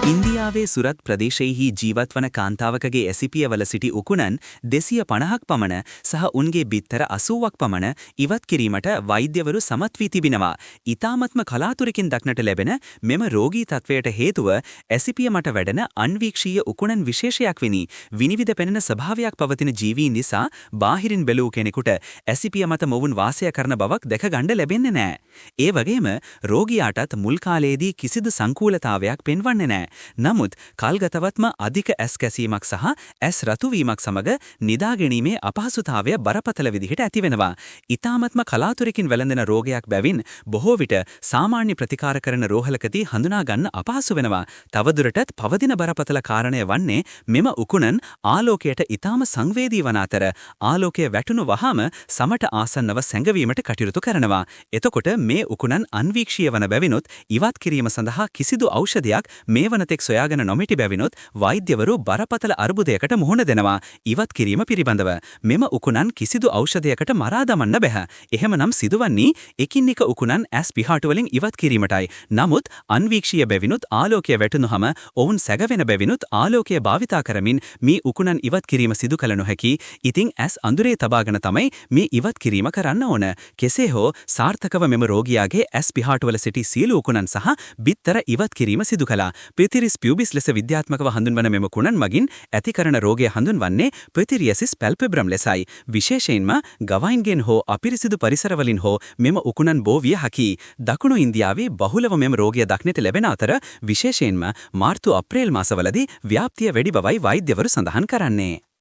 ඉන්දියාවේ සුරත් ප්‍රදේශයෙහි ජීවත්වන කාන්තාවකගේ ඇසිපියවල සිටි උකුණන් 250ක් පමණ සහ උන්ගේ බිත්තර 80ක් පමණ ඉවත් කිරීමට වෛද්‍යවරු සමත් වී තිබෙනවා. ඊ타මත්ම කලාතුරකින් දක්නට ලැබෙන මෙම රෝගී තත්වයට හේතුව ඇසිපිය මට වැඩෙන අන්වීක්ෂීය උකුණන් විශේෂයක් වෙනි. විනිවිද පෙනෙන ස්වභාවයක් පවතින ජීවීන් නිසා බාහිරින් බැලූ කෙනෙකුට ඇසිපිය මත මොවුන් වාසය කරන බවක් දැක ගන්න ලැබෙන්නේ නැහැ. ඒ වගේම රෝගියාටත් මුල් කාලයේදී කිසිදු සංකූලතාවයක් පෙන්වන්නේ නැහැ. නමුත් කල්ගතවත්ම අධික ඇස් කැසීමක් සහ ඇස් රතුවීමක් සමග නිදා ගැනීමේ අපහසුතාවය බරපතල විදිහට ඇති වෙනවා. ඊ타මත්ම කලාතුරකින් වැළඳෙන රෝගයක් බැවින් බොහෝ විට සාමාන්‍ය ප්‍රතිකාර කරන රෝහලකදී හඳුනා ගන්න අපහසු වෙනවා. තවදුරටත් පවතින බරපතල කාරණය වන්නේ මෙම උකුණන් ආලෝකයට ඊ타ම සංවේදී වන අතර ආලෝකය වැටුණු වහාම සමට ආසන්නව සැඟවීමට කටයුතු කරනවා. එතකොට මේ උකුණන් අන්වීක්ෂීය වන බැවිනොත් ඉවත් කිරීම සඳහා කිසිදු ඖෂධයක් මේ වනතෙක් සොයාගෙන නොමැති බැවිනොත් වෛද්‍යවරු බරපතල අර්බුදයකට මුහුණ දෙනවා. ඉවත් කිරීම පිළිබඳව මෙම උකුණන් කිසිදු ඖෂධයකට මරා දමන්න බෑ. එහෙමනම් සිදුවන්නේ එකින් එක උකුණන් ඇස් පිහාටු වලින් ඉවත් කිරීමටයි. නමුත් අන්වීක්ෂීය බැවිනොත් ආලෝකය වැටුනහම ඔවුන් සැඟවෙන බැවිනොත් ආලෝකය භාවිතා කරමින් මේ උකුණන් ඉවත් කිරීම සිදු කළ නොහැකි. ඉතින් ඇස් අඳුරේ තබාගෙන තමයි මේ ඉවත් කිරීම කරන්න ඕන. කෙසේ හෝ සාර්ථකව මෙම රෝගියාගේ ඇස් පිහාටු වල සිටි සියලු උකුණන් සහ බිත්තර ඉවත් කිරීම සිදු කළා. පිතිරිස් පියුබිස් ලෙස විද්‍යාත්මකව හඳුන්වන මෙම කුණන් මගින් ඇති කරන රෝගය හඳුන්වන්නේ පිතිරියසිස් පැල්පෙබ්‍රම් ලෙසයි. විශේෂයෙන්ම ගවයින්ගෙන් හෝ අපිරිසිදු පරිසරවලින් හෝ මෙම උකුණන් බෝ විය හැකියි. දකුණු ඉන්දියාවේ බහුලව මෙම රෝගය දක්නට ලැබෙන අතර විශේෂයෙන්ම මාර්තු අප්‍රේල් මාසවලදී ව්‍යාප්තිය වැඩි බවයි වෛද්‍යවරු සඳහන් කරන්නේ.